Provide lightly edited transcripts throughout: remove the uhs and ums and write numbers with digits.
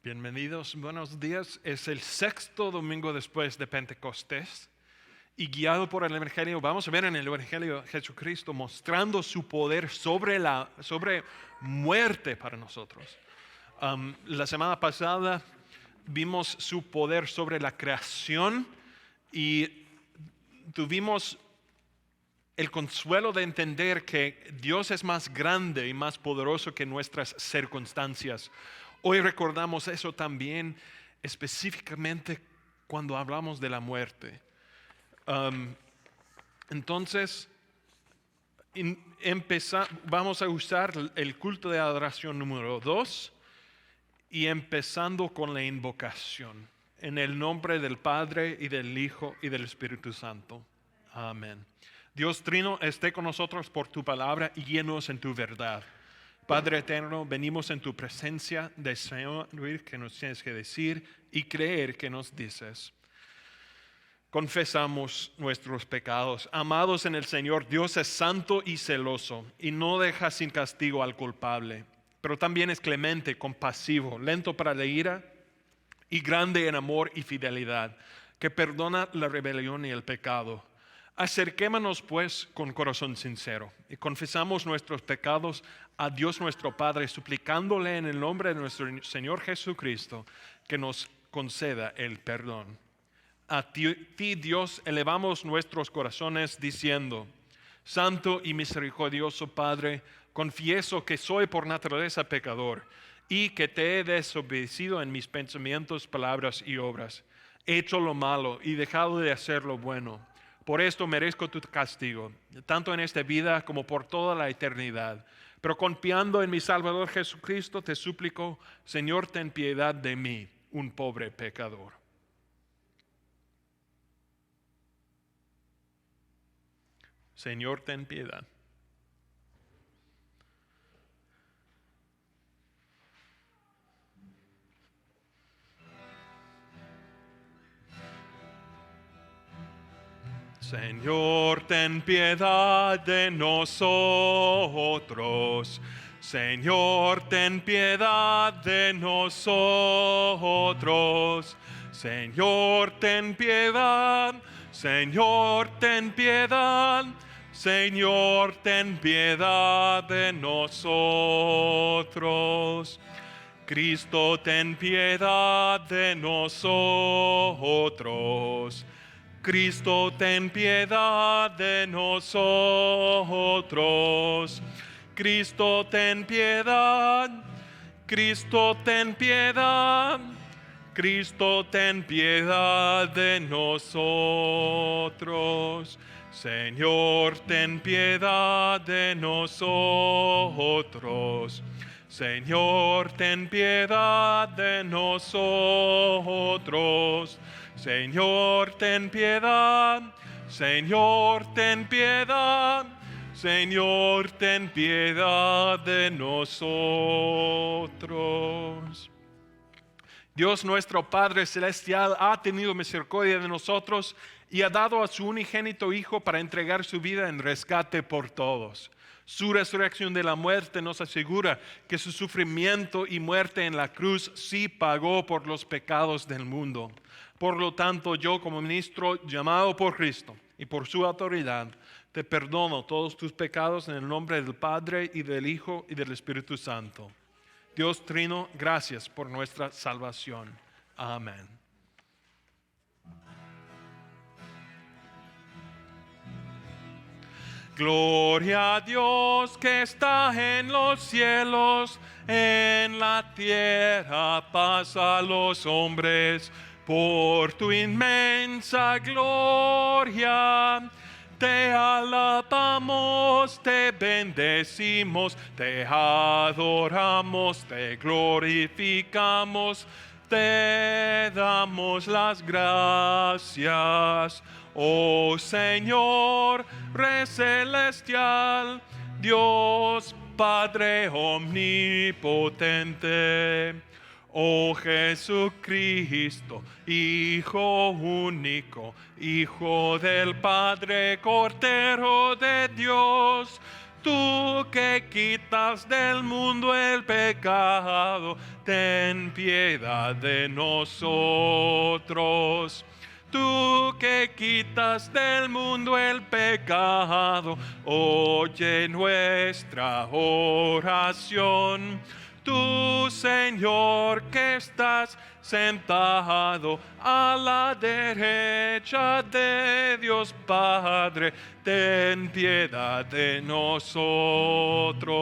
Bienvenidos, buenos días. Es el sexto domingo después de Pentecostés y guiado por el Evangelio, vamos a ver en el Evangelio Jesucristo mostrando su poder sobre muerte para nosotros. La semana pasada vimos su poder sobre la creación y tuvimos el consuelo de entender que Dios es más grande y más poderoso que nuestras circunstancias. Hoy recordamos eso también específicamente cuando hablamos de la muerte. Entonces, vamos a usar el culto de adoración número 2 y empezando con la invocación. En el nombre del Padre y del Hijo y del Espíritu Santo. Amén. Dios Trino, esté con nosotros por tu palabra y guíenos en tu verdad. Padre eterno, venimos en tu presencia, deseando oír que nos tienes que decir y creer que nos dices. Confesamos nuestros pecados. Amados en el Señor, Dios es santo y celoso y no deja sin castigo al culpable, pero también es clemente, compasivo, lento para la ira y grande en amor y fidelidad, que perdona la rebelión y el pecado. Acerquémonos pues con corazón sincero y confesamos nuestros pecados a Dios nuestro Padre, suplicándole en el nombre de nuestro Señor Jesucristo que nos conceda el perdón. A ti, Dios, elevamos nuestros corazones diciendo: Santo y misericordioso Padre, confieso que soy por naturaleza pecador y que te he desobedecido en mis pensamientos, palabras y obras. He hecho lo malo y dejado de hacer lo bueno. Por esto merezco tu castigo, tanto en esta vida como por toda la eternidad. Pero confiando en mi Salvador Jesucristo, te suplico, Señor, ten piedad de mí, un pobre pecador. Señor, ten piedad. Señor, ten piedad de nosotros. Señor, ten piedad de nosotros. Señor, ten piedad. Señor, ten piedad. Señor, ten piedad de nosotros. Cristo, ten piedad de nosotros. Cristo, ten piedad de nosotros. Cristo, ten piedad. Cristo, ten piedad. Cristo, ten piedad de nosotros. Señor, ten piedad de nosotros. Señor, ten piedad de nosotros. Señor, ten piedad. Señor, ten piedad. Señor, ten piedad de nosotros. Dios nuestro Padre Celestial ha tenido misericordia de nosotros y ha dado a su unigénito Hijo para entregar su vida en rescate por todos. Su resurrección de la muerte nos asegura que su sufrimiento y muerte en la cruz sí pagó por los pecados del mundo. Por lo tanto, yo como ministro llamado por Cristo y por su autoridad, te perdono todos tus pecados en el nombre del Padre y del Hijo y del Espíritu Santo. Dios Trino, gracias por nuestra salvación. Amén. Gloria a Dios que está en los cielos, en la tierra paz a los hombres. Por tu inmensa gloria te alabamos, te bendecimos, te adoramos, te glorificamos, te damos las gracias. Oh Señor, Rey celestial, Dios Padre omnipotente. Oh Jesucristo, Hijo único, Hijo del Padre, Cordero de Dios, tú que quitas quitas del mundo el pecado, ten piedad de nosotros. Tú que quitas del mundo el pecado, oye nuestra oración. Tú, Señor, que estás sentado a la derecha de Dios Padre, ten piedad de nosotros.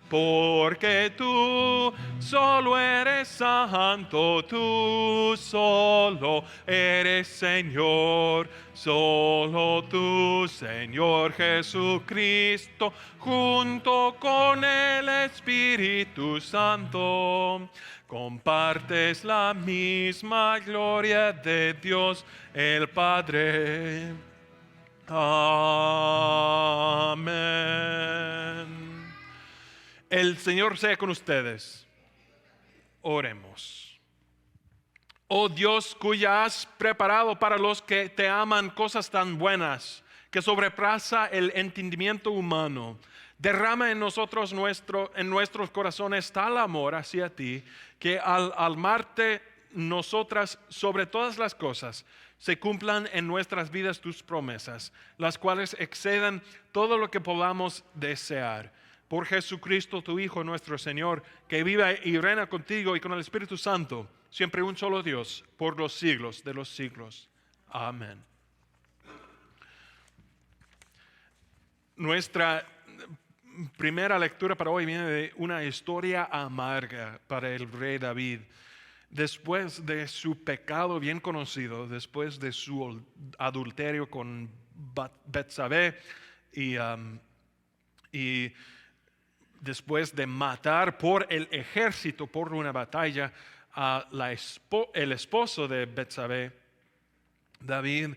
Porque tú solo eres santo, tú solo eres Señor, solo tú, Señor Jesucristo, junto con el Espíritu Santo, compartes la misma gloria de Dios el Padre. Amén. El Señor sea con ustedes. Oremos. Oh Dios, cuya has preparado para los que te aman cosas tan buenas, que sobrepasa el entendimiento humano, derrama en nosotros en nuestros corazones tal amor hacia ti, que al amarte nosotras sobre todas las cosas, se cumplan en nuestras vidas tus promesas, las cuales excedan todo lo que podamos desear. Por Jesucristo, tu Hijo, nuestro Señor, que vive y reina contigo y con el Espíritu Santo, siempre un solo Dios, por los siglos de los siglos. Amén. Nuestra primera lectura para hoy viene de una historia amarga para el rey David. Después de su pecado bien conocido, después de su adulterio con Betsabé y después de matar por el ejército, por una batalla, a el esposo de Betsabé, David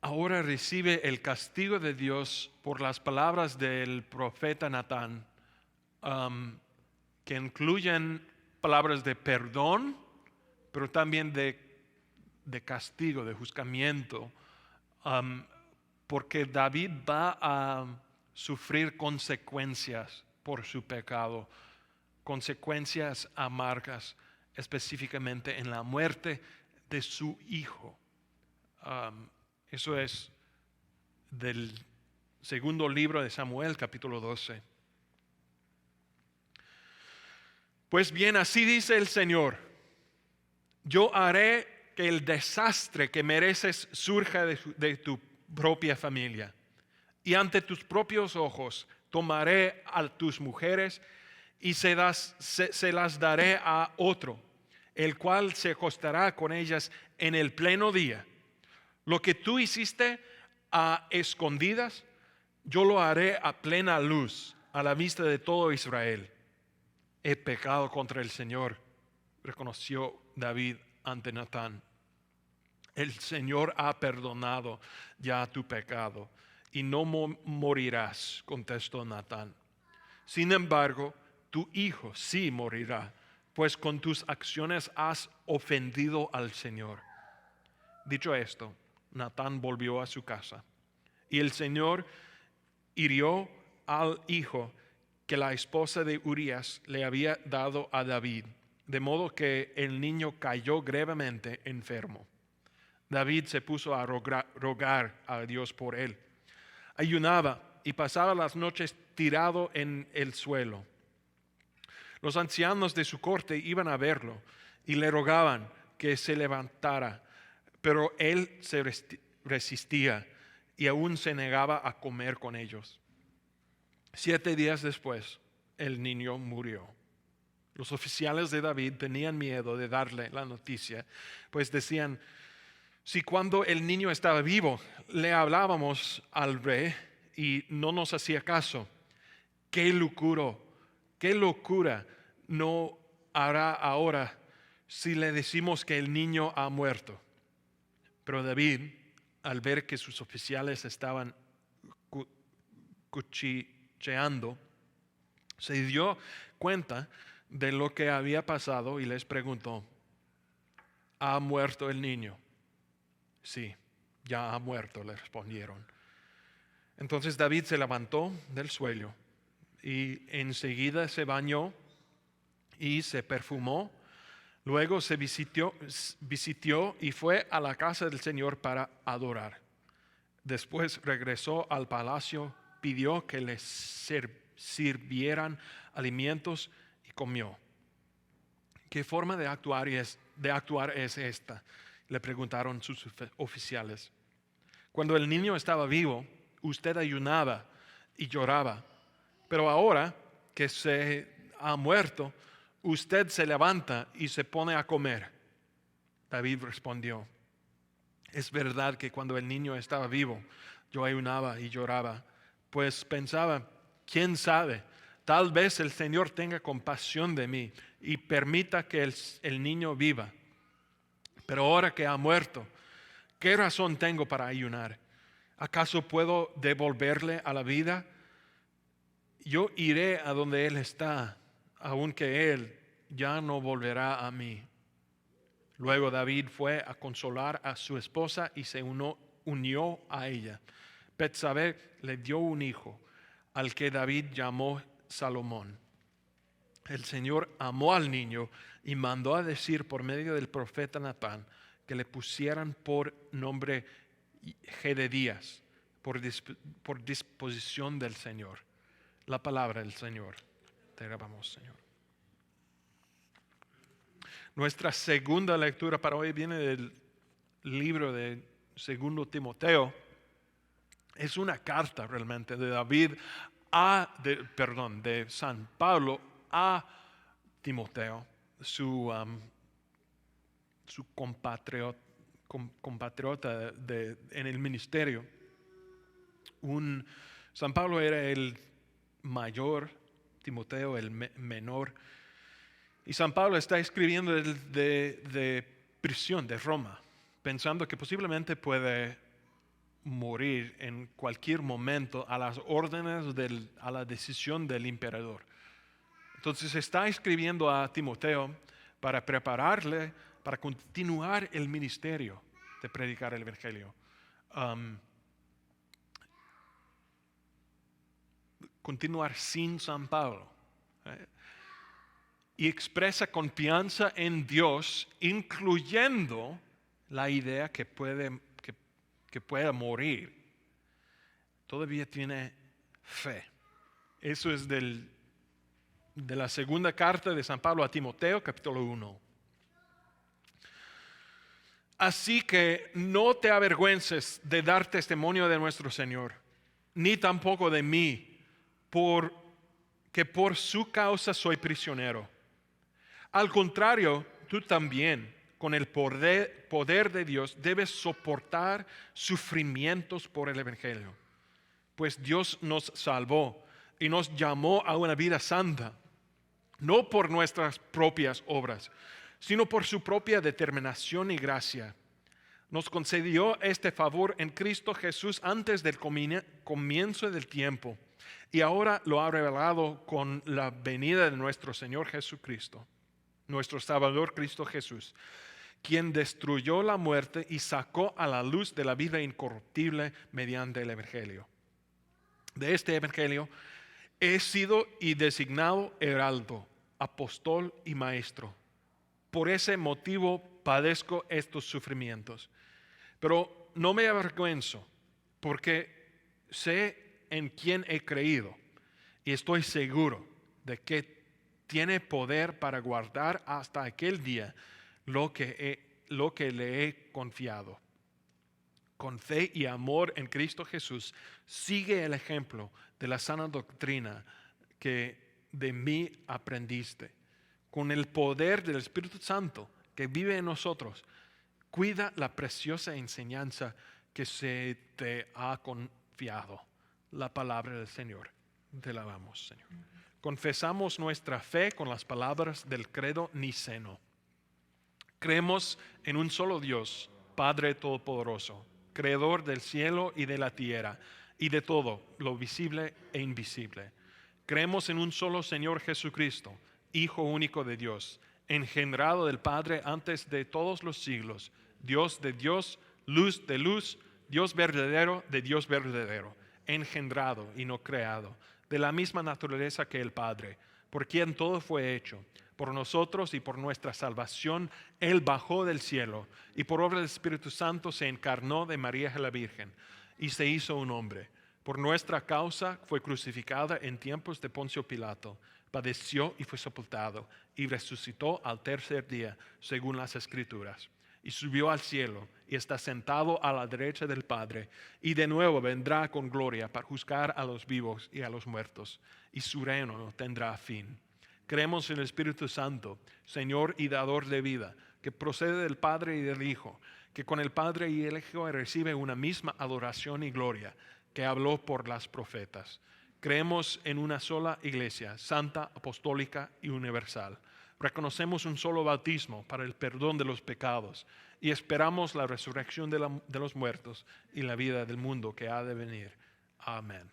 ahora recibe el castigo de Dios por las palabras del profeta Natán, que incluyen palabras de perdón, pero también de castigo, de juzgamiento, porque David va a sufrir consecuencias por su pecado, consecuencias amargas, específicamente en la muerte de su hijo. Eso es del segundo libro de Samuel, capítulo 12. Pues bien, así dice el Señor: yo haré que el desastre que mereces surja de tu propia familia, y ante tus propios ojos tomaré a tus mujeres y se las daré a otro, el cual se acostará con ellas en el pleno día. Lo que tú hiciste a escondidas, yo lo haré a plena luz, a la vista de todo Israel. He pecado contra el Señor, reconoció David ante Natán. El Señor ha perdonado ya tu pecado y no morirás, contestó Natán. Sin embargo, tu hijo sí morirá, pues con tus acciones has ofendido al Señor. Dicho esto, Natán volvió a su casa, y el Señor hirió al hijo que la esposa de Urías le había dado a David, de modo que el niño cayó gravemente enfermo. David se puso a rogar a Dios por él. Ayunaba y pasaba las noches tirado en el suelo. Los ancianos de su corte iban a verlo y le rogaban que se levantara, pero él se resistía y aún se negaba a comer con ellos. 7 días después, el niño murió. Los oficiales de David tenían miedo de darle la noticia, pues decían: si cuando el niño estaba vivo le hablábamos al rey y no nos hacía caso, qué locura no hará ahora si le decimos que el niño ha muerto. Pero David, al ver que sus oficiales estaban cuchicheando, se dio cuenta de lo que había pasado y les preguntó: ¿ha muerto el niño? Sí, ya ha muerto, le respondieron. Entonces David se levantó del suelo, y enseguida se bañó y se perfumó. Luego se visitió y fue a la casa del Señor para adorar. Después regresó al palacio, pidió que le sirvieran alimentos y comió. ¿Qué forma de actuar es esta?, le preguntaron sus oficiales. Cuando el niño estaba vivo, usted ayunaba y lloraba, pero ahora que se ha muerto, usted se levanta y se pone a comer. David respondió: es verdad que cuando el niño estaba vivo, yo ayunaba y lloraba, pues pensaba, quién sabe, tal vez el Señor tenga compasión de mí y permita que el niño viva. Pero ahora que ha muerto, ¿qué razón tengo para ayunar? ¿Acaso puedo devolverle a la vida? Yo iré a donde Él está, aunque Él ya no volverá a mí. Luego David fue a consolar a su esposa y se unió a ella. Betsabé le dio un hijo, al que David llamó Salomón. El Señor amó al niño y mandó a decir por medio del profeta Natán que le pusieran por nombre Jededías, por disposición del Señor. La palabra del Señor. Te alabamos, Señor. Nuestra segunda lectura para hoy viene del libro de 2 Timoteo. Es una carta realmente de de San Pablo a Timoteo, su compatriota en el ministerio. San Pablo era el mayor, Timoteo el menor. Y San Pablo está escribiendo de prisión de Roma, pensando que posiblemente puede morir en cualquier momento a las órdenes, a la decisión del emperador. Entonces está escribiendo a Timoteo para prepararle para continuar el ministerio de predicar el Evangelio. Continuar sin San Pablo. Y expresa confianza en Dios, incluyendo la idea que pueda morir. Todavía tiene fe. Eso es de la segunda carta de San Pablo a Timoteo, capítulo 1. Así que no te avergüences de dar testimonio de nuestro Señor, ni tampoco de mí, porque por su causa soy prisionero. Al contrario, tú también, con el poder de Dios, debes soportar sufrimientos por el Evangelio. Pues Dios nos salvó y nos llamó a una vida santa, no por nuestras propias obras, sino por su propia determinación y gracia. Nos concedió este favor en Cristo Jesús antes del comienzo del tiempo, y ahora lo ha revelado con la venida de nuestro Señor Jesucristo, nuestro Salvador Cristo Jesús, quien destruyó la muerte y sacó a la luz de la vida incorruptible mediante el Evangelio. De este Evangelio he sido y designado heraldo, apóstol y maestro. Por ese motivo padezco estos sufrimientos. Pero no me avergüenzo, porque sé en quién he creído y estoy seguro de que tiene poder para guardar hasta aquel día lo que le he confiado. Con fe y amor en Cristo Jesús, sigue el ejemplo de la sana doctrina que de mí aprendiste. Con el poder del Espíritu Santo que vive en nosotros, cuida la preciosa enseñanza que se te ha confiado. La palabra del Señor. Te alabamos, Señor. Confesamos nuestra fe con las palabras del credo niceno. Creemos en un solo Dios, Padre Todopoderoso, Creador del cielo y de la tierra, y de todo lo visible e invisible. Creemos en un solo Señor Jesucristo, Hijo único de Dios, engendrado del Padre antes de todos los siglos, Dios de Dios, luz de luz, Dios verdadero de Dios verdadero, engendrado y no creado, de la misma naturaleza que el Padre, por quien todo fue hecho. Por nosotros y por nuestra salvación, Él bajó del cielo y por obra del Espíritu Santo se encarnó de María la Virgen y se hizo un hombre. Por nuestra causa fue crucificada en tiempos de Poncio Pilato, padeció y fue sepultado y resucitó al tercer día, según las Escrituras. Y subió al cielo y está sentado a la derecha del Padre, y de nuevo vendrá con gloria para juzgar a los vivos y a los muertos, y su reino no tendrá fin. Creemos en el Espíritu Santo, Señor y dador de vida, que procede del Padre y del Hijo, que con el Padre y el Hijo recibe una misma adoración y gloria, que habló por las profetas. Creemos en una sola iglesia, santa, apostólica y universal. Reconocemos un solo bautismo para el perdón de los pecados y esperamos la resurrección de los muertos y la vida del mundo que ha de venir. Amén.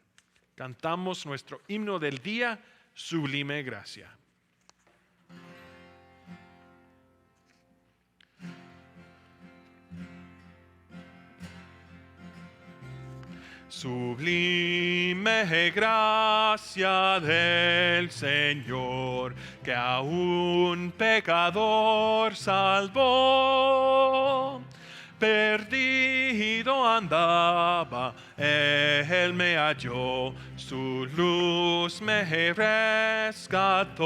Cantamos nuestro himno del día, Sublime Gracia. Sublime gracia del Señor, que a un pecador salvó. Perdido andaba, Él me halló, su luz me rescató.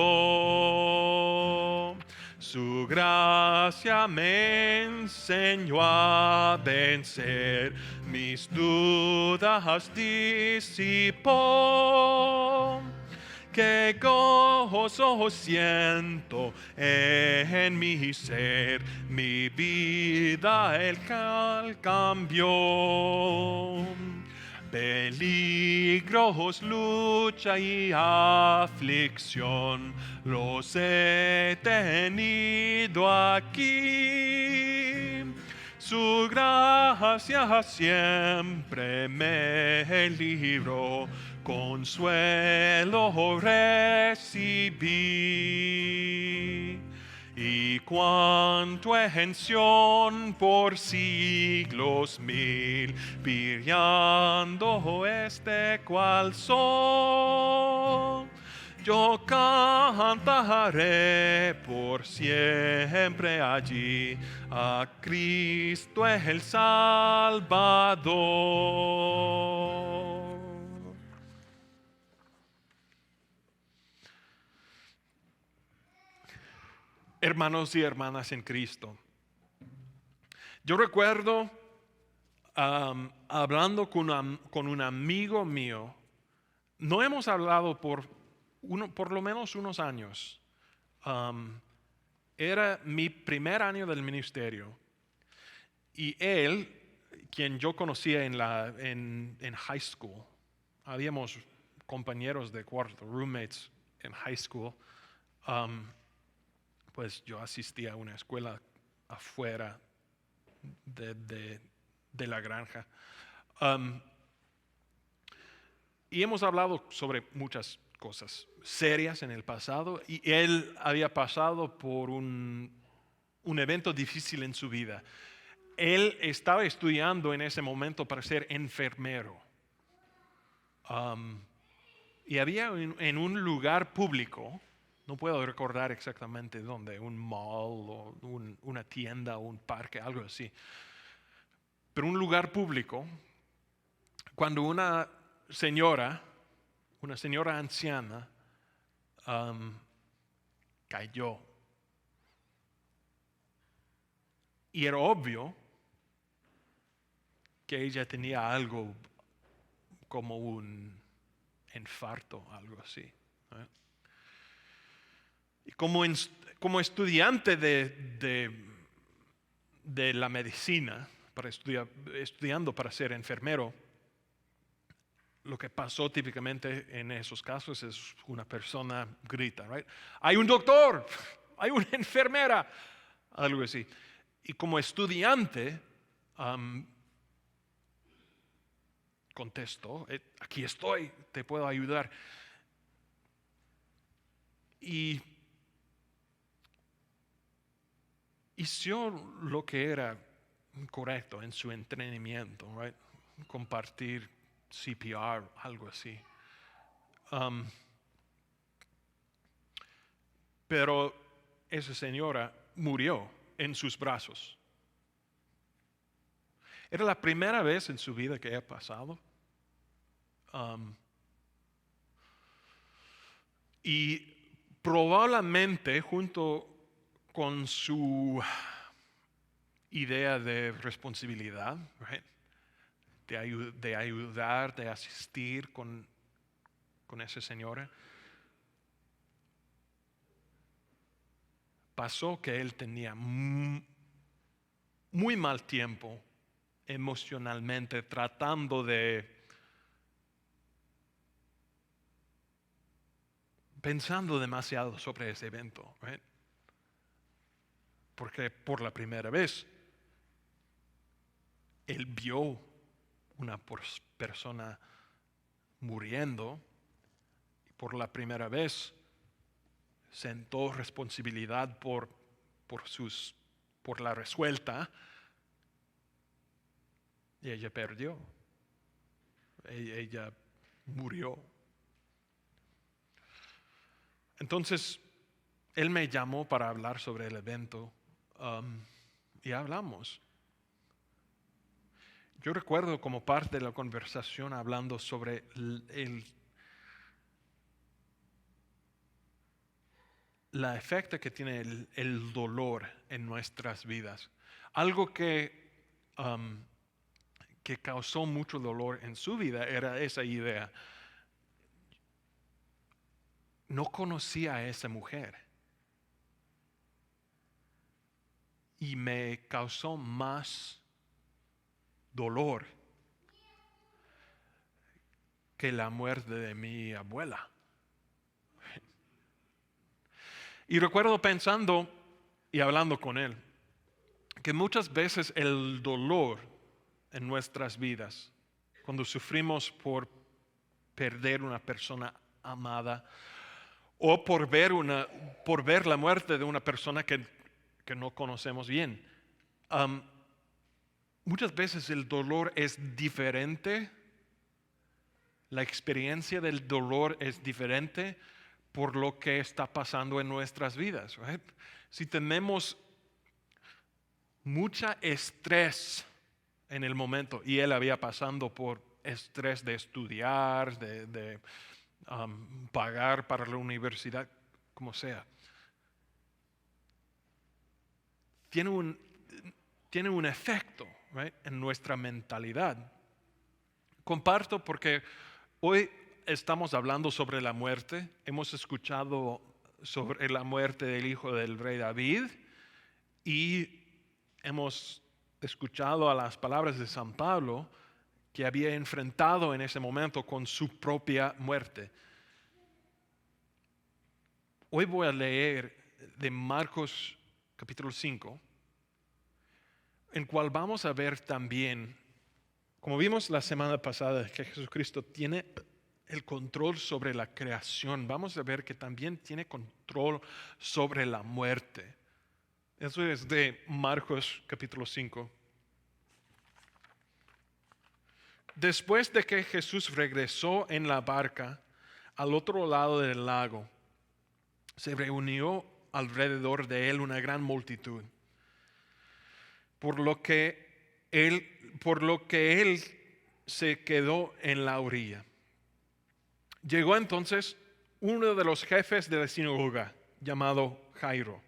Su gracia me enseñó a vencer, mis dudas disipó. Qué gozo siento en mi ser, mi vida Él cambió. Peligros, lucha y aflicción los he tenido aquí. Su gracia siempre me libró, consuelo recibí. Y cuanto en Sión por siglos mil, brillando cual sol, yo cantaré por siempre allí a Cristo el Salvador. Hermanos y hermanas en Cristo, yo recuerdo hablando con un amigo mío. No hemos hablado por lo menos unos años. Era mi primer año del ministerio y él, quien yo conocía en high school, habíamos compañeros de cuarto, roommates en high school. Pues yo asistía a una escuela afuera de la granja. Y hemos hablado sobre muchas cosas serias en el pasado, y él había pasado por un evento difícil en su vida. Él estaba estudiando en ese momento para ser enfermero. Y había en un lugar público, no puedo recordar exactamente dónde, un mall o una tienda o un parque, algo así. Pero un lugar público, cuando una señora anciana, cayó. Y era obvio que ella tenía algo como un infarto, algo así. Y como estudiante de la medicina, estudiando para ser enfermero, lo que pasó típicamente en esos casos es una persona grita, right? Hay un doctor, hay una enfermera, algo así. Y como estudiante, contesto, aquí estoy, te puedo ayudar. Y hizo lo que era correcto en su entrenamiento, right? Compartir CPR, algo así. Um, pero esa señora murió en sus brazos. Era la primera vez en su vida que había pasado. Y probablemente junto con su idea de responsabilidad, right, de ayudar, de asistir con esa señora, pasó que él tenía muy mal tiempo emocionalmente tratando pensando demasiado sobre ese evento, right? Porque por la primera vez él vio una persona muriendo y por la primera vez sentó responsabilidad por la resuelta y ella perdió. Ella murió. Entonces, él me llamó para hablar sobre el evento y hablamos. Yo recuerdo como parte de la conversación hablando sobre la efecto que tiene el dolor en nuestras vidas. Algo que causó mucho dolor en su vida era esa idea. No conocía a esa mujer y me causó más dolor que la muerte de mi abuela. Y recuerdo pensando y hablando con él que muchas veces el dolor en nuestras vidas, cuando sufrimos por perder una persona amada o por ver la muerte de una persona que no conocemos bien, muchas veces el dolor es diferente, la experiencia del dolor es diferente por lo que está pasando en nuestras vidas. Right? Si tenemos mucha estrés en el momento, y él había pasando por estrés de estudiar, de pagar para la universidad, como sea, tiene un efecto, right, en nuestra mentalidad. Comparto porque hoy estamos hablando sobre la muerte. Hemos escuchado sobre la muerte del hijo del rey David y hemos escuchado a las palabras de San Pablo que había enfrentado en ese momento con su propia muerte. Hoy voy a leer de Marcos capítulo 5, en cual vamos a ver también, como vimos la semana pasada, que Jesucristo tiene el control sobre la creación. Vamos a ver que también tiene control sobre la muerte. Eso es de Marcos capítulo 5. Después de que Jesús regresó en la barca al otro lado del lago, se reunió alrededor de él una gran multitud, por lo que él se quedó en la orilla. Llegó entonces uno de los jefes de la sinagoga, llamado Jairo.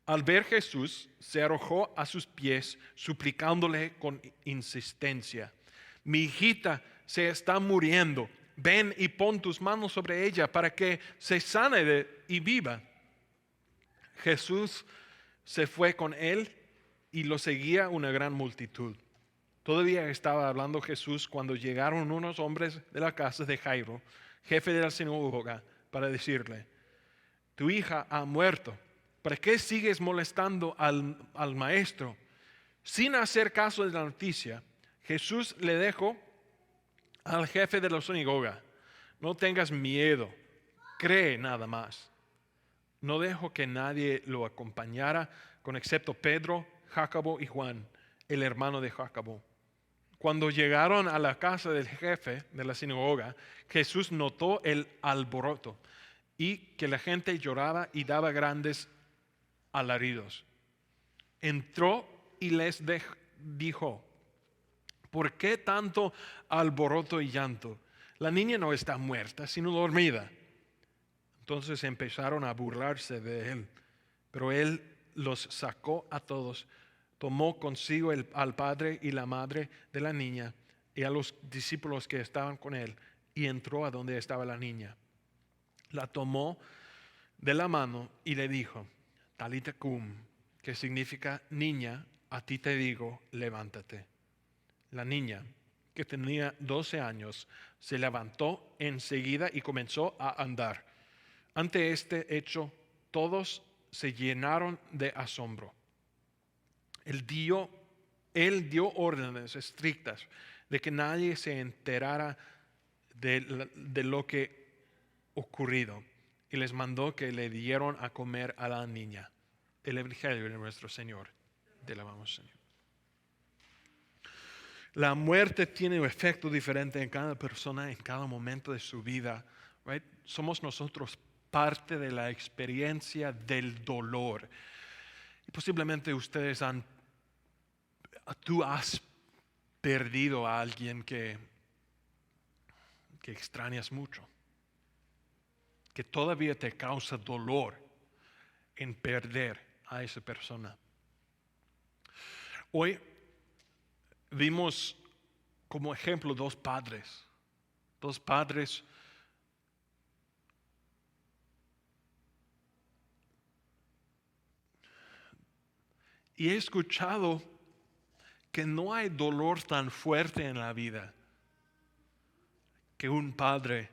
Al ver a Jesús, se arrojó a sus pies, suplicándole con insistencia: mi hijita se está muriendo. Ven y pon tus manos sobre ella para que se sane y viva. Jesús se fue con él y lo seguía una gran multitud. Todavía estaba hablando Jesús cuando llegaron unos hombres de la casa de Jairo, jefe de la sinagoga, para decirle: tu hija ha muerto. ¿Para qué sigues molestando al maestro? Sin hacer caso de la noticia, Jesús le dijo al jefe de la sinagoga: no tengas miedo, cree nada más. No dejó que nadie lo acompañara, con excepto Pedro, Jacobo y Juan, el hermano de Jacobo. Cuando llegaron a la casa del jefe de la sinagoga, Jesús notó el alboroto y que la gente lloraba y daba grandes alaridos. Entró y les dijo: ¿por qué tanto alboroto y llanto? La niña no está muerta, sino dormida. Entonces empezaron a burlarse de él, pero él los sacó a todos, tomó consigo al padre y la madre de la niña y a los discípulos que estaban con él, y entró a donde estaba la niña. La tomó de la mano y le dijo: Talita cum, que significa: niña, a ti te digo, levántate. La niña, que tenía 12 años, se levantó enseguida y comenzó a andar. Ante este hecho, todos se llenaron de asombro. Él dio órdenes estrictas de que nadie se enterara de lo que ocurrido, y les mandó que le dieran a comer a la niña. El Evangelio de nuestro Señor. Te alabamos, Señor. La muerte tiene un efecto diferente en cada persona, en cada momento de su vida. Right? Somos nosotros parte de la experiencia del dolor. Y posiblemente tú has perdido a alguien que extrañas mucho, que todavía te causa dolor en perder a esa persona. Hoy vimos como ejemplo dos padres y he escuchado que no hay dolor tan fuerte en la vida que un padre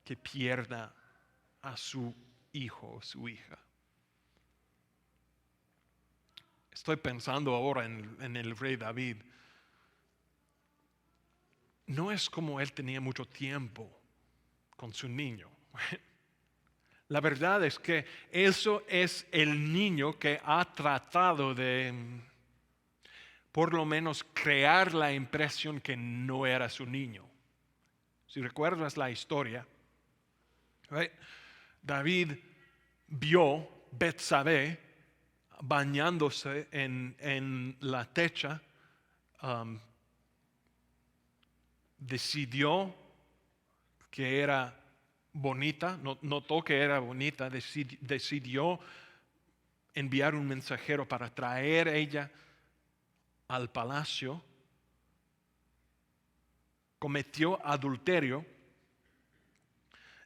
que pierda a su hijo o su hija. Estoy pensando ahora en el rey David. No es como él tenía mucho tiempo con su niño. La verdad es que eso es el niño que ha tratado de, por lo menos, crear la impresión que no era su niño. Si recuerdas la historia, right? David vio Betsabé bañándose en la techa. Decidió que era bonita, notó que era bonita, decidió enviar un mensajero para traer ella al palacio, cometió adulterio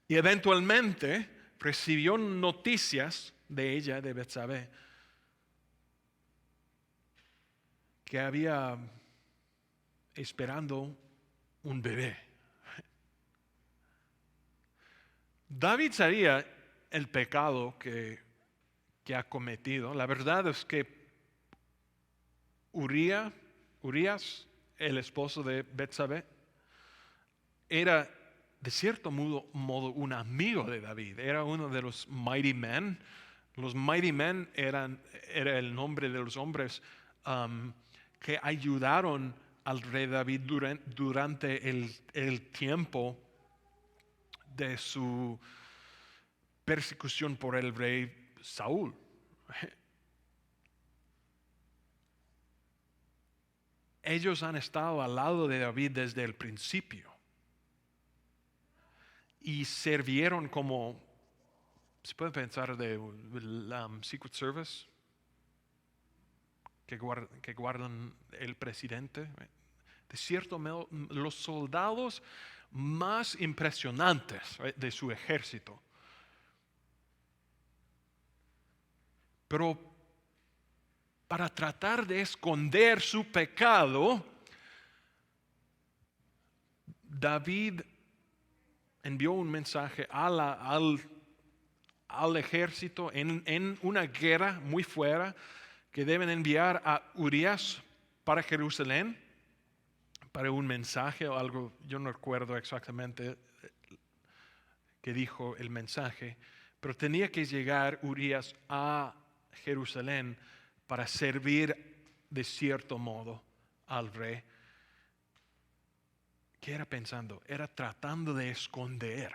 y eventualmente recibió noticias de ella, de Betsabé, que había esperando un bebé. David sabía el pecado que ha cometido. La verdad es que Urías, el esposo de Betsabé, era de cierto modo un amigo de David. Era uno de los mighty men. Los mighty men era el nombre de los hombres que ayudaron al rey David durante el tiempo de su persecución por el rey Saúl. Ellos han estado al lado de David desde el principio y sirvieron como, se puede pensar, de Secret Service que guardan el presidente. De cierto modo, los soldados más impresionantes de su ejército. Pero para tratar de esconder su pecado, David envió un mensaje al ejército en una guerra muy fuera, que deben enviar a Urías para Jerusalén para un mensaje o algo. Yo no recuerdo exactamente qué dijo el mensaje, pero tenía que llegar Urías a Jerusalén para servir de cierto modo al rey. ¿Qué era pensando? Era tratando de esconder,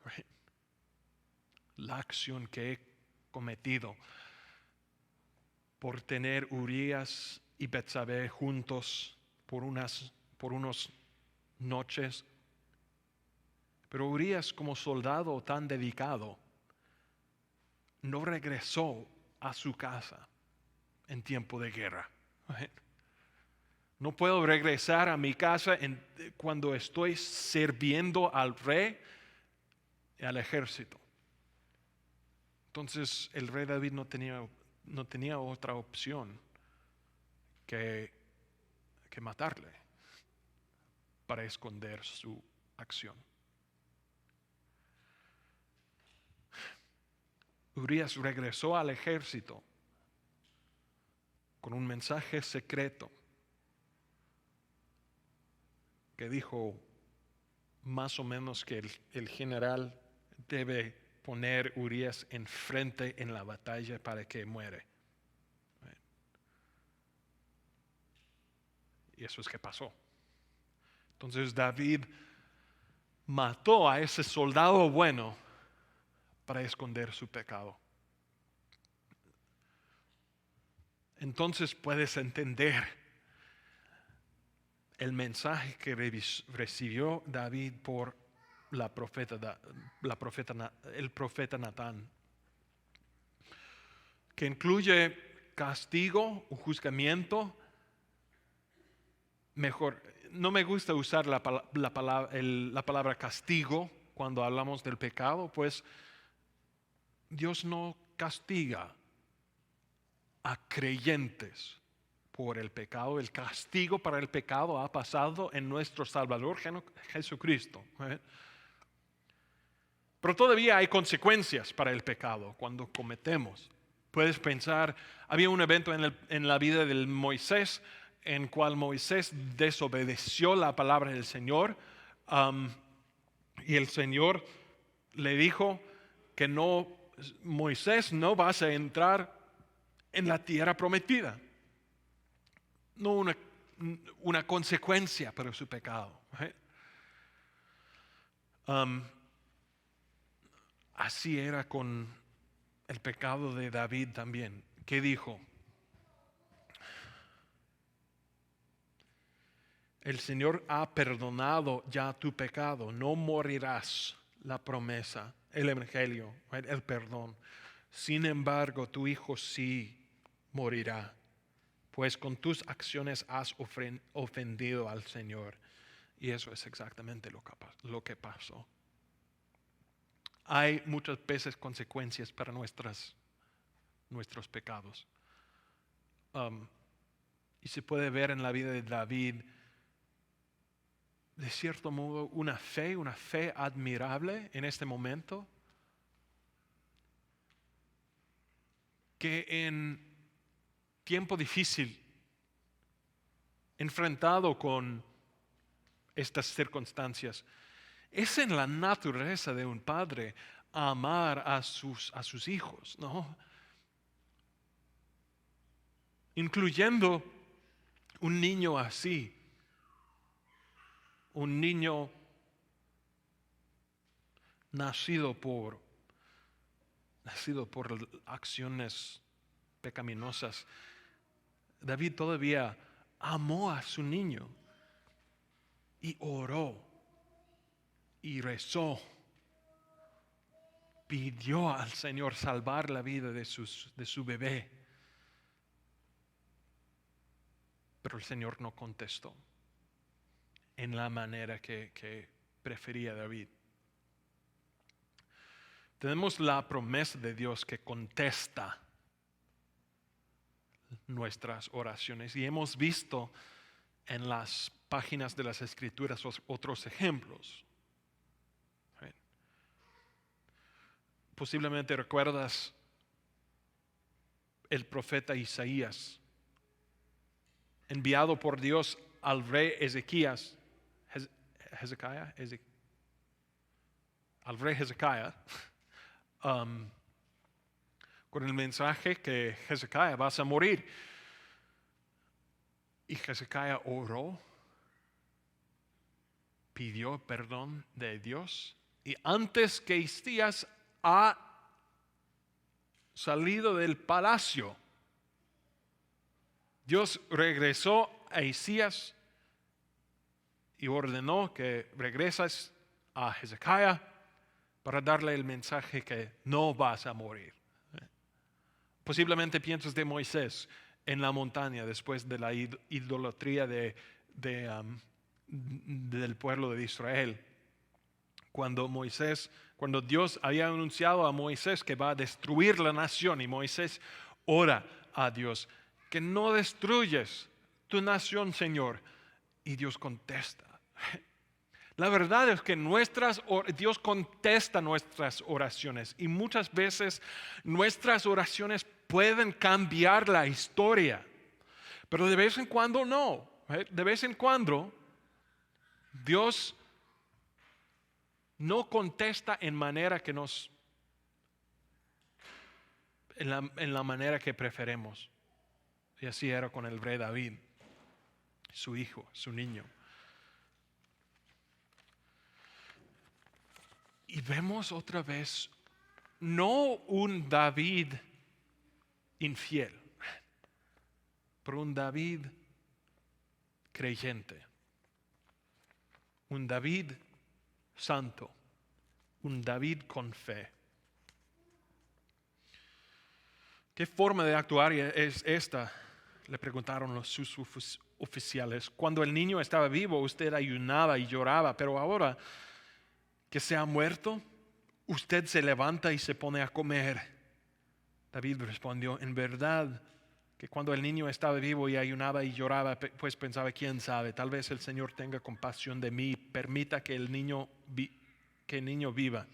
right, la acción que he cometido por tener Urías y Betsabé juntos por unos noches. Pero Urías, como soldado tan dedicado, no regresó a su casa en tiempo de guerra. Right? No puedo regresar a mi casa cuando estoy sirviendo al rey y al ejército. Entonces el rey David no tenía otra opción que matarle para esconder su acción. Urías regresó al ejército con un mensaje secreto que dijo más o menos que el general debe poner Urías enfrente en la batalla para que muere. Y eso es que pasó. Entonces David mató a ese soldado bueno para esconder su pecado. Entonces puedes entender el mensaje que recibió David por el profeta Natán, que incluye castigo o juzgamiento. Mejor, no me gusta usar la palabra castigo cuando hablamos del pecado, pues Dios no castiga a creyentes por el pecado. El castigo para el pecado ha pasado en nuestro Salvador Jesucristo. Pero todavía hay consecuencias para el pecado cuando cometemos. Puedes pensar, había un evento en la vida de Moisés en cual Moisés desobedeció la palabra del Señor, y el Señor le dijo que no, Moisés, no vas a entrar en la tierra prometida. No una consecuencia para su pecado. Right? Así era con el pecado de David también. ¿Qué dijo? El Señor ha perdonado ya tu pecado, no morirás. La promesa, el evangelio, right? El perdón. Sin embargo, tu hijo sí morirá, pues con tus acciones has ofendido al Señor. Y eso es exactamente lo que pasó. Hay muchas veces consecuencias para nuestros pecados. Y se puede ver en la vida de David, de cierto modo, una fe admirable en este momento, que en tiempo difícil, enfrentado con estas circunstancias, es en la naturaleza de un padre amar a sus hijos, ¿no? Incluyendo un niño así, un niño nacido por acciones pecaminosas. David todavía amó a su niño y oró y rezó, pidió al Señor salvar la vida de su bebé. Pero el Señor no contestó en la manera que prefería David. Tenemos la promesa de Dios que contesta nuestras oraciones, y hemos visto en las páginas de las Escrituras otros ejemplos. Right? Posiblemente recuerdas el profeta Isaías, enviado por Dios al rey Ezequías, al rey Hezekiah, con el mensaje que Hezekiah vas a morir. Y Hezekiah oró pidió perdón de Dios y antes que Hisías ha salido del palacio, Dios regresó a Hisías y ordenó que regresas a Hezequías para darle el mensaje que no vas a morir. Posiblemente piensas de Moisés en la montaña después de la idolatría del pueblo de Israel. Cuando Dios había anunciado a Moisés que va a destruir la nación y Moisés ora a Dios, que no destruyes tu nación, Señor. Y Dios contesta. La verdad es que Dios contesta nuestras oraciones y muchas veces nuestras oraciones pueden cambiar la historia, pero de vez en cuando no. De vez en cuando Dios no contesta en la manera que preferemos. Y así era con el rey David, su hijo, su niño. Y vemos otra vez, no un David infiel, pero un David creyente, un David santo, un David con fe. ¿Qué forma de actuar es esta? Le preguntaron sus oficiales. Cuando el niño estaba vivo, usted ayunaba y lloraba, pero ahora que se ha muerto, usted se levanta y se pone a comer. David respondió, en verdad que cuando el niño estaba vivo y ayunaba y lloraba, pues pensaba, quién sabe, tal vez el Señor tenga compasión de mí, permita que el niño viva.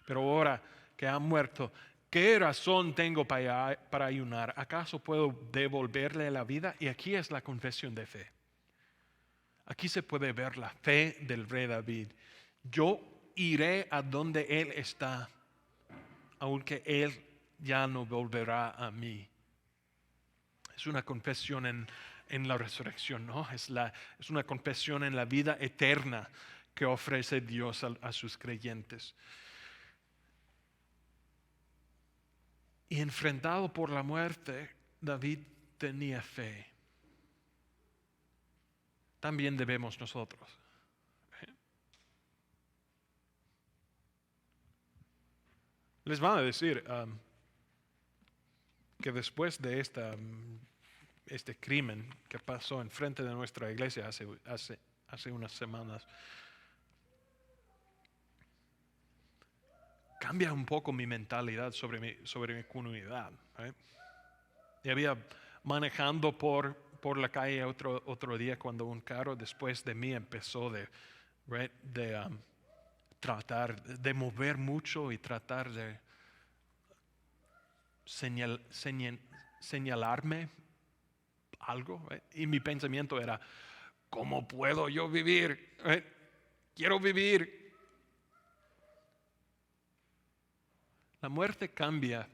Pero ahora que ha muerto, ¿qué razón tengo para ayunar? ¿Acaso puedo devolverle la vida? Y aquí es la confesión de fe. Aquí se puede ver la fe del rey David. Yo iré a donde Él está, aunque Él ya no volverá a mí. Es una confesión en la resurrección, ¿no? Es una confesión en la vida eterna que ofrece Dios a sus creyentes. Y enfrentado por la muerte, David tenía fe. También debemos nosotros. Les van a decir que después de este crimen que pasó enfrente de nuestra iglesia hace unas semanas, cambia un poco mi mentalidad sobre mi comunidad. Y había manejando por la calle otro día cuando un carro después de mí empezó de tratar de mover mucho y tratar de señalarme algo. Y mi pensamiento era, ¿cómo puedo yo vivir? Quiero vivir. La muerte cambia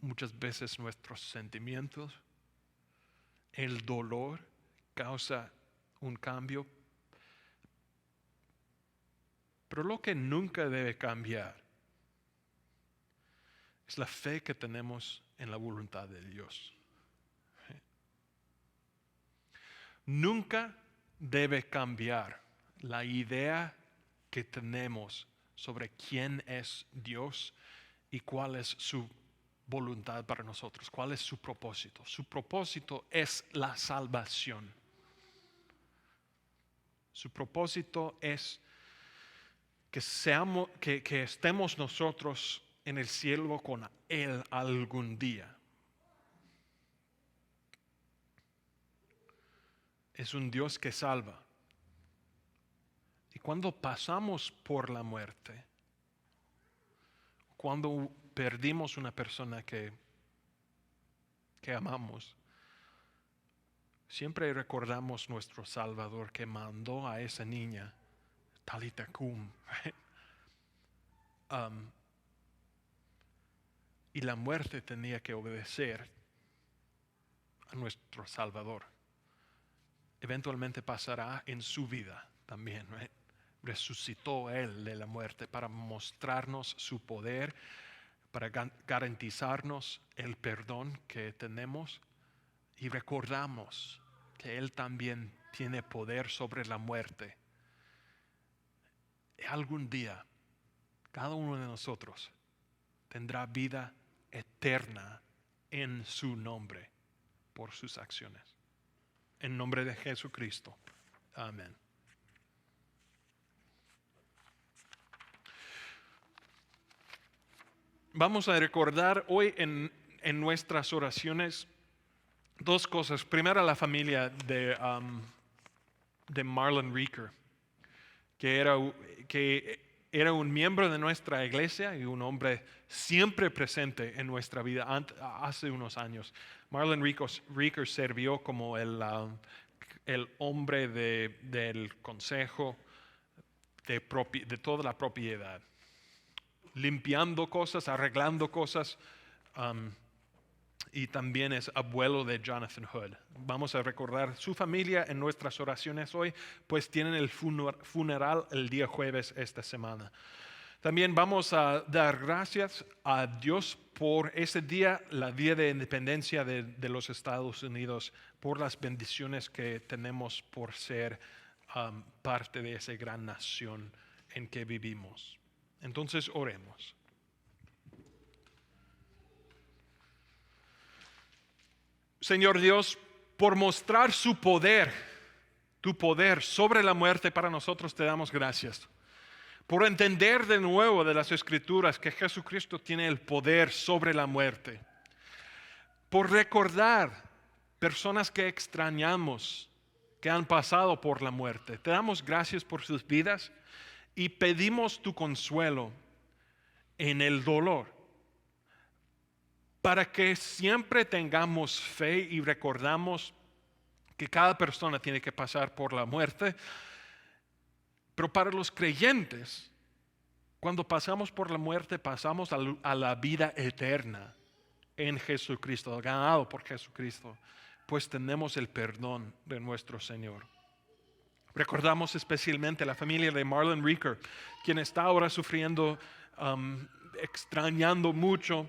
muchas veces nuestros sentimientos. El dolor causa un cambio. Pero lo que nunca debe cambiar es la fe que tenemos en la voluntad de Dios. Nunca debe cambiar la idea que tenemos sobre quién es Dios y cuál es su voluntad para nosotros, cuál es su propósito. Su propósito es la salvación. Su propósito es que estemos nosotros en el cielo con Él algún día. Es un Dios que salva. Y cuando pasamos por la muerte, cuando perdimos una persona que amamos, siempre recordamos nuestro Salvador que mandó a esa niña, Talita Kum. Y la muerte tenía que obedecer a nuestro Salvador. Eventualmente pasará en su vida también, resucitó Él de la muerte para mostrarnos su poder, para garantizarnos el perdón que tenemos y recordamos que Él también tiene poder sobre la muerte. Y algún día, cada uno de nosotros tendrá vida eterna en su nombre por sus acciones. En nombre de Jesucristo. Amén. Vamos a recordar hoy en nuestras oraciones dos cosas. Primero, la familia de Marlon Reeker, que era un miembro de nuestra iglesia y un hombre siempre presente en nuestra vida hace unos años. Marlon Reeker sirvió como el hombre del consejo de toda la propiedad, limpiando cosas, arreglando cosas, y también es abuelo de Jonathan Hood. Vamos a recordar su familia en nuestras oraciones hoy, pues tienen el funeral el día jueves esta semana. También vamos a dar gracias a Dios por ese día, la Día de Independencia de los Estados Unidos, por las bendiciones que tenemos por ser parte de esa gran nación en que vivimos. Entonces oremos. Señor Dios, por mostrar su poder, tu poder sobre la muerte para nosotros, te damos gracias. Por entender de nuevo de las Escrituras que Jesucristo tiene el poder sobre la muerte. Por recordar personas que extrañamos, que han pasado por la muerte. Te damos gracias por sus vidas y pedimos tu consuelo en el dolor, para que siempre tengamos fe y recordamos que cada persona tiene que pasar por la muerte. Pero para los creyentes, cuando pasamos por la muerte, pasamos a la vida eterna en Jesucristo, ganado por Jesucristo, pues tenemos el perdón de nuestro Señor. Recordamos especialmente a la familia de Marlon Reeker, quien está ahora sufriendo, extrañando mucho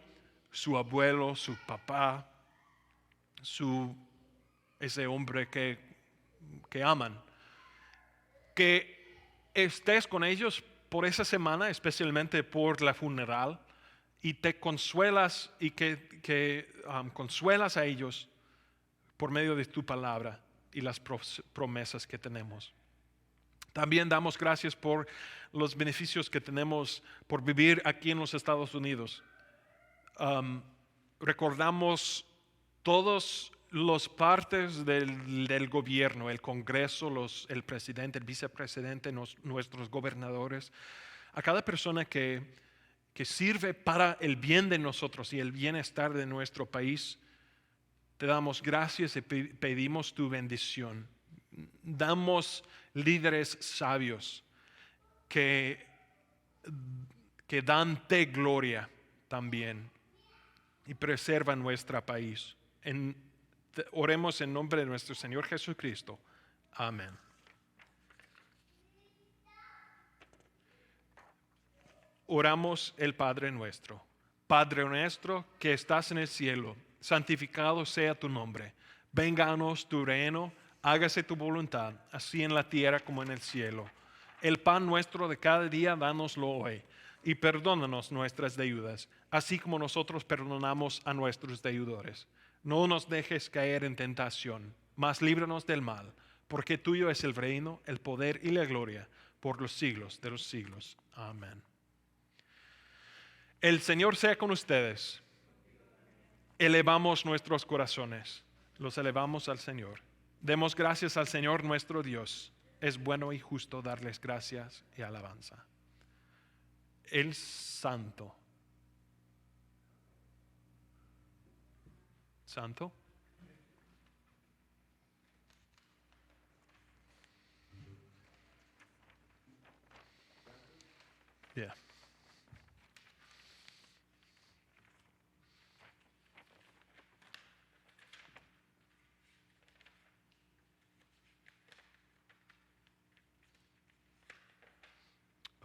su abuelo, su papá, ese hombre que aman. Que estés con ellos por esa semana, especialmente por la funeral, y te consuelas y que consuelas a ellos por medio de tu palabra y las promesas que tenemos. También damos gracias por los beneficios que tenemos por vivir aquí en los Estados Unidos. Recordamos todos los partes del gobierno, el Congreso, el presidente, el vicepresidente, nuestros gobernadores, a cada persona que sirve para el bien de nosotros y el bienestar de nuestro país. Te damos gracias y pedimos tu bendición. Damos líderes sabios que dan-te gloria también y preservan nuestro país. Oremos en nombre de nuestro Señor Jesucristo. Amén. Oramos el Padre nuestro. Padre nuestro que estás en el cielo, santificado sea tu nombre. Venga a nosotros tu reino, hágase tu voluntad, así en la tierra como en el cielo. El pan nuestro de cada día, dánoslo hoy. Y perdónanos nuestras deudas, así como nosotros perdonamos a nuestros deudores. No nos dejes caer en tentación, mas líbranos del mal, porque tuyo es el reino, el poder y la gloria, por los siglos de los siglos. Amén. El Señor sea con ustedes. Elevamos nuestros corazones, los elevamos al Señor. Demos gracias al Señor nuestro Dios. Es bueno y justo darles gracias y alabanza. El Santo. Santo. Yeah.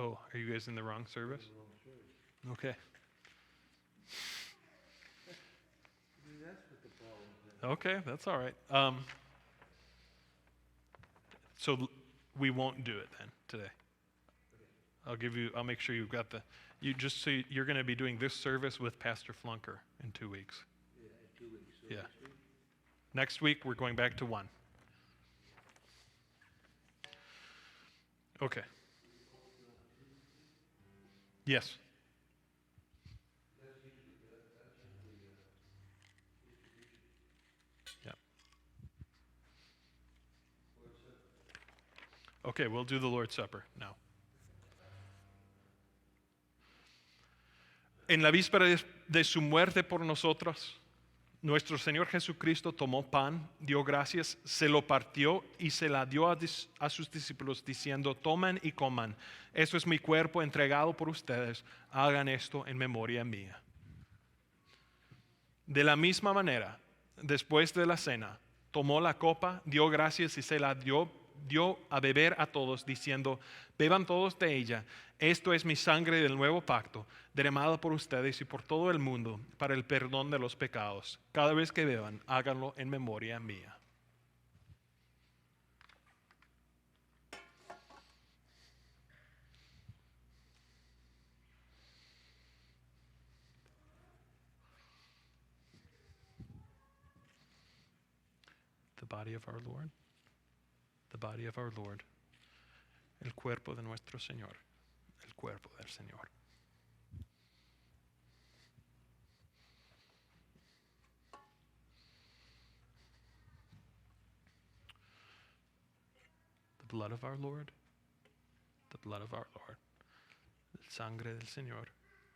Oh, are you guys in the wrong service? Okay. Okay, that's all right. So we won't do it then today. I'll make sure you've got you're going to be doing this service with Pastor Flunker in 2 weeks. Yeah, in 2 weeks. So Yeah. next week? Next week, we're going back to 1. Okay. Yes. Yeah. Okay, we'll do the Lord's Supper now. En la víspera de su muerte por nosotros, nuestro Señor Jesucristo tomó pan, dio gracias, se lo partió y se la dio a sus discípulos diciendo, tomen y coman, esto es mi cuerpo entregado por ustedes, hagan esto en memoria mía. De la misma manera, después de la cena, tomó la copa, dio gracias y se la dio a beber a todos, diciendo, beban todos de ella, esto es mi sangre del nuevo pacto, derramada por ustedes y por todo el mundo para el perdón de los pecados. Cada vez que beban, háganlo en memoria mía. The body of our Lord. The body of our Lord. El cuerpo de nuestro Señor. El cuerpo del Señor. The blood of our Lord. The blood of our Lord. El sangre del Señor.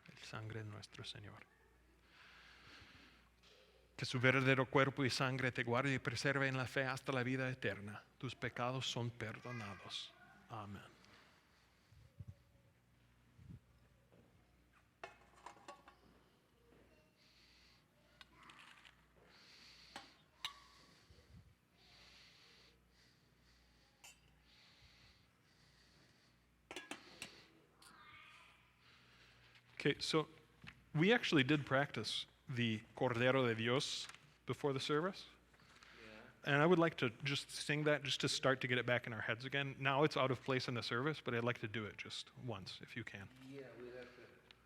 El sangre de nuestro Señor. Que su verdadero cuerpo y sangre te guarde y preserve en la fe hasta la vida eterna. Tus pecados son perdonados. Amén. Okay, so we actually did practice the Cordero de Dios before the service. Yeah. And I would like to just sing that just to start to get it back in our heads again. Now it's out of place in the service, but I'd like to do it just once if you can. Yeah, we'd have to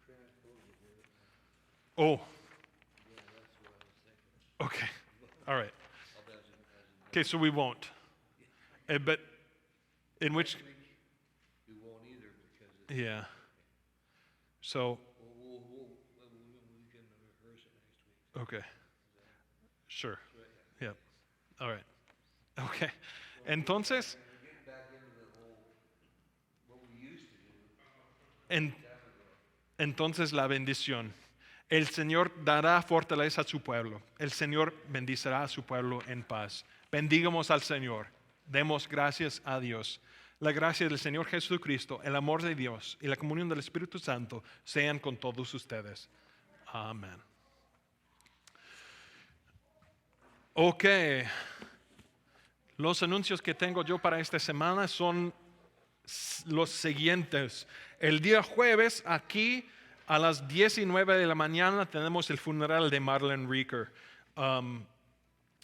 transpose it here. Oh, Yeah, that's what I was thinking. okay. All right. I'll bet as Okay, so we won't. But in which, next week, we won't either because it's, yeah. So, we can rehearse it next week. okay. Sure. Right. Yep. All right. Okay. Entonces, We're getting back into the whole, what we used to do. en, entonces la bendición. El Señor dará fortaleza a su pueblo. El Señor bendicirá a su pueblo en paz. Bendigamos al Señor. Demos gracias a Dios. La gracia del Señor Jesucristo, el amor de Dios y la comunión del Espíritu Santo sean con todos ustedes. Amén. Ok. Los anuncios que tengo yo para esta semana son los siguientes. El día jueves aquí a las 19 de la mañana tenemos el funeral de Marlene Rieker.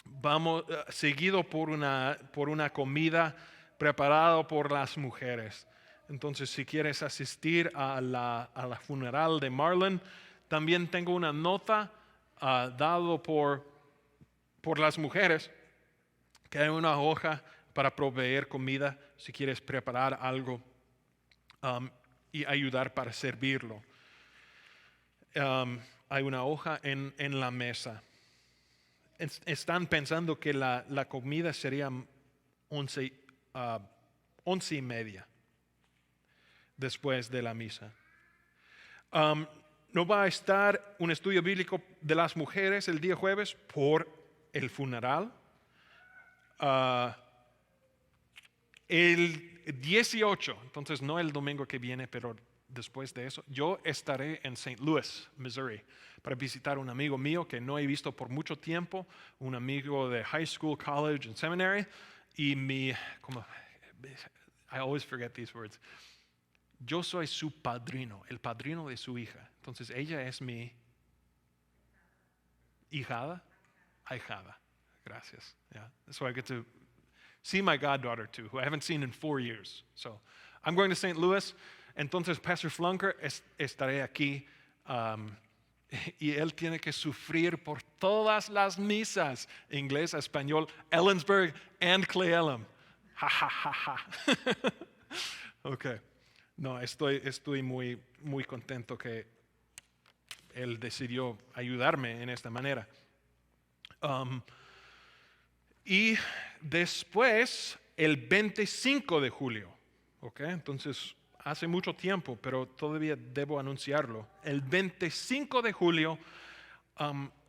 Vamos seguido por una comida preparada por las mujeres. Entonces, si quieres asistir a la funeral de Marlene, también tengo una nota dado por las mujeres, que hay una hoja para proveer comida si quieres preparar algo y ayudar para servirlo. Hay una hoja en la mesa. Están pensando que la comida sería 11:30 después de la misa. No va a estar un estudio bíblico de las mujeres el día jueves por el funeral. El 18, entonces no el domingo que viene, pero después de eso, yo estaré en St. Louis, Missouri, para visitar a un amigo mío que no he visto por mucho tiempo, un amigo de high school, college and seminary, y I always forget these words, Yo soy su padrino, el padrino de su hija. Entonces ella es mi hijada. Ahijada. Gracias. Yeah. So I get to see my goddaughter too, who I haven't seen in 4 years. So I'm going to St. Louis. Entonces Pastor Flunker estaré aquí. Y él tiene que sufrir por todas las misas, inglés, español, Ellensburg and Cle Elum. Ja, ja, ja, ja. Ok. No, estoy muy, muy contento que él decidió ayudarme en esta manera. Y después, el 25 de julio, ¿ok? Entonces, hace mucho tiempo, pero todavía debo anunciarlo. El 25 de julio,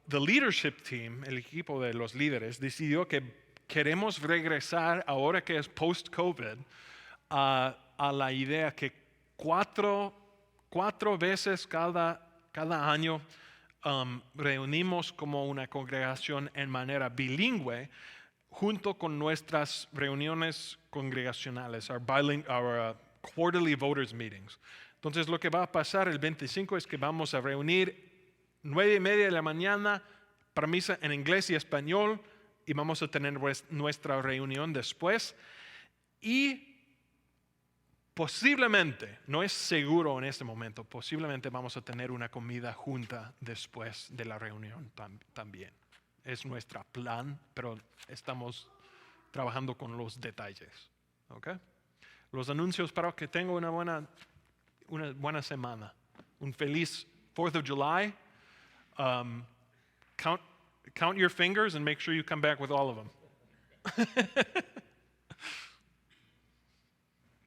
the leadership team, el equipo de los líderes, decidió que queremos regresar, ahora que es post-COVID, a la idea que cuatro veces cada año reunimos como una congregación en manera bilingüe junto con nuestras reuniones congregacionales, our quarterly voters meetings. Entonces lo que va a pasar el 25 es que vamos a reunir 9:30 de la mañana para misa en inglés y español y vamos a tener nuestra reunión después y posiblemente, no es seguro en este momento, posiblemente vamos a tener una comida junta después de la reunión también. Es nuestro plan, pero estamos trabajando con los detalles. ¿Okay? Los anuncios para que tenga una buena semana. Un feliz 4th of July. Count your fingers and make sure you come back with all of them.